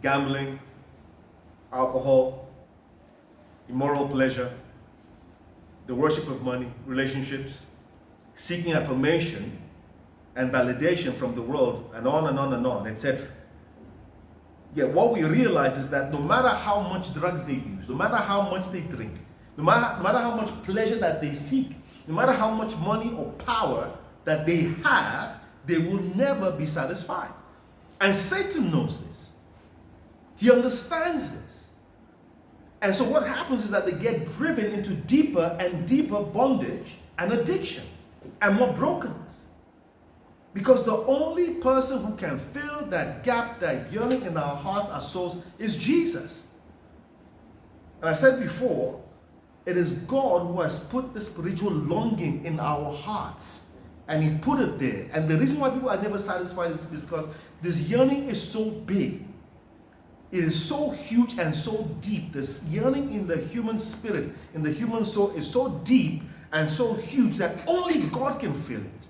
gambling, alcohol, immoral pleasure, the worship of money, relationships, seeking affirmation and validation from the world, and on and on and on, etc. Yet what we realize is that no matter how much drugs they use, no matter how much they drink, no matter how much pleasure that they seek, no matter how much money or power that they have, they will never be satisfied. And Satan knows this. He understands this. And so what happens is that they get driven into deeper and deeper bondage and addiction and more brokenness. Because the only person who can fill that gap, that yearning in our hearts, our souls, is Jesus. And I said before, it is God who has put the spiritual longing in our hearts. And He put it there. And the reason why people are never satisfied is because this yearning is so big. It is so huge and so deep. This yearning in the human spirit, in the human soul, is so deep and so huge that only God can fill it.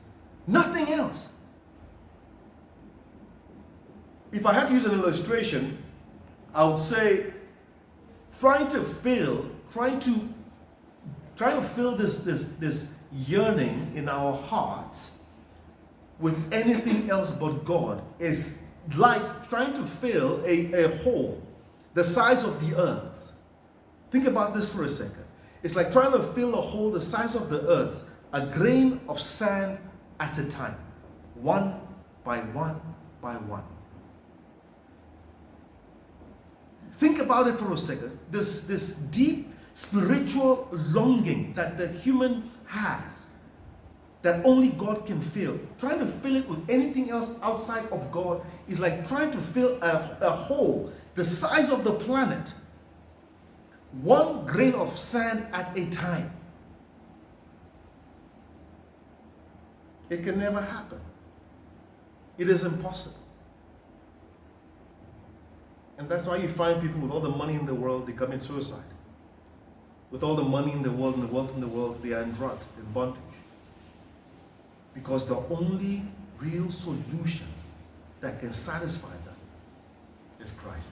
Nothing else. If I had to use an illustration, I would say trying to fill this yearning in our hearts with anything else but God is like trying to fill a hole the size of the earth. Think about this for a second. It's like trying to fill a hole the size of the earth, a grain of sand at a time, one by one by one. Think about it for a second. This deep spiritual longing that the human has, that only God can fill. Trying to fill it with anything else outside of God is like trying to fill a hole the size of the planet, one grain of sand at a time. It can never happen. It is impossible. And that's why you find people with all the money in the world, they commit suicide. With all the money in the world and the wealth in the world, they are in drugs, in bondage. Because the only real solution that can satisfy them is Christ.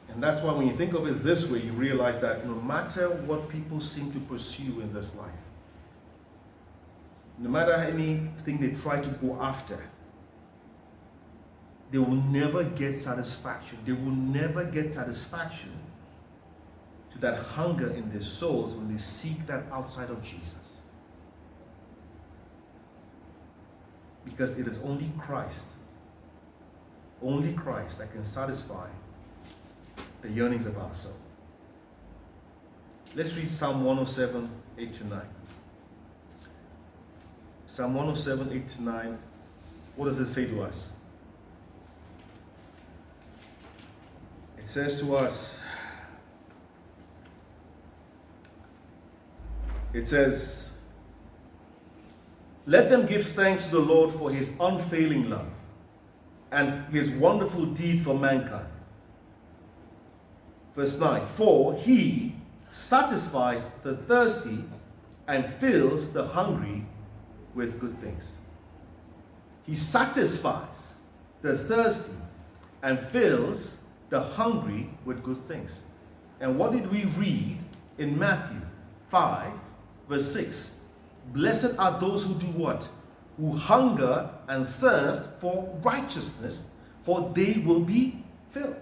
And that's why when you think of it this way, you realize that no matter what people seem to pursue in this life, no matter anything they try to go after, they will never get satisfaction. They will never get satisfaction to that hunger in their souls when they seek that outside of Jesus. Because it is only Christ that can satisfy the yearnings of our soul. Let's read Psalm 107, 8 to 9. Psalm 107, 8 to 9. What does it say to us? It says to us, it says, let them give thanks to the Lord for His unfailing love and His wonderful deeds for mankind. Verse 9, for He satisfies the thirsty and fills the hungry with good things. He satisfies the thirsty and fills the hungry with good things. And what did we read in Matthew 5, verse 6? Blessed are those who do what? Who hunger and thirst for righteousness, for they will be filled.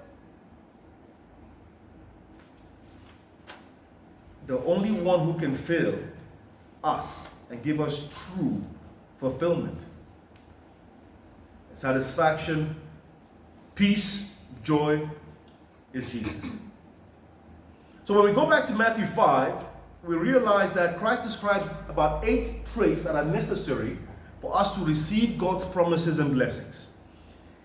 The only one who can fill us and give us true fulfillment, satisfaction, peace, joy is Jesus. So when we go back to Matthew 5, we realize that Christ describes about 8 traits that are necessary for us to receive God's promises and blessings.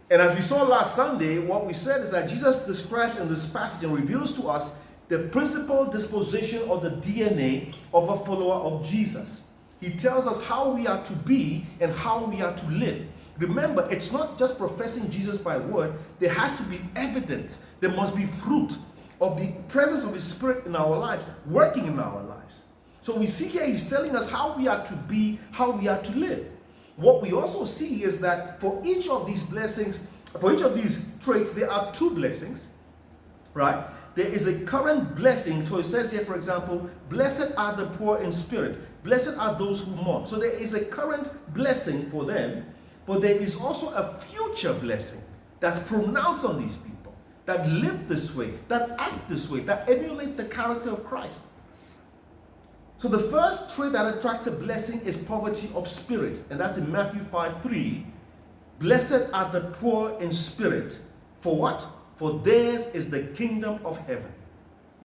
And as we saw last Sunday, what we said is that Jesus describes in this passage and reveals to us the principal disposition or the DNA of a follower of Jesus. He tells us how we are to be and how we are to live. Remember, it's not just professing Jesus by word. There has to be evidence. There must be fruit of the presence of His Spirit in our lives, working in our lives. So we see here He's telling us how we are to be, how we are to live. What we also see is that for each of these blessings, for each of these traits, there are two blessings, right? There is a current blessing. So it says here, for example, blessed are the poor in spirit. Blessed are those who mourn. So there is a current blessing for them, but there is also a future blessing that's pronounced on these people that live this way, that act this way, that emulate the character of Christ. So the first trait that attracts a blessing is poverty of spirit, and that's in Matthew 5:3. Blessed are the poor in spirit. For what? For theirs is the kingdom of heaven.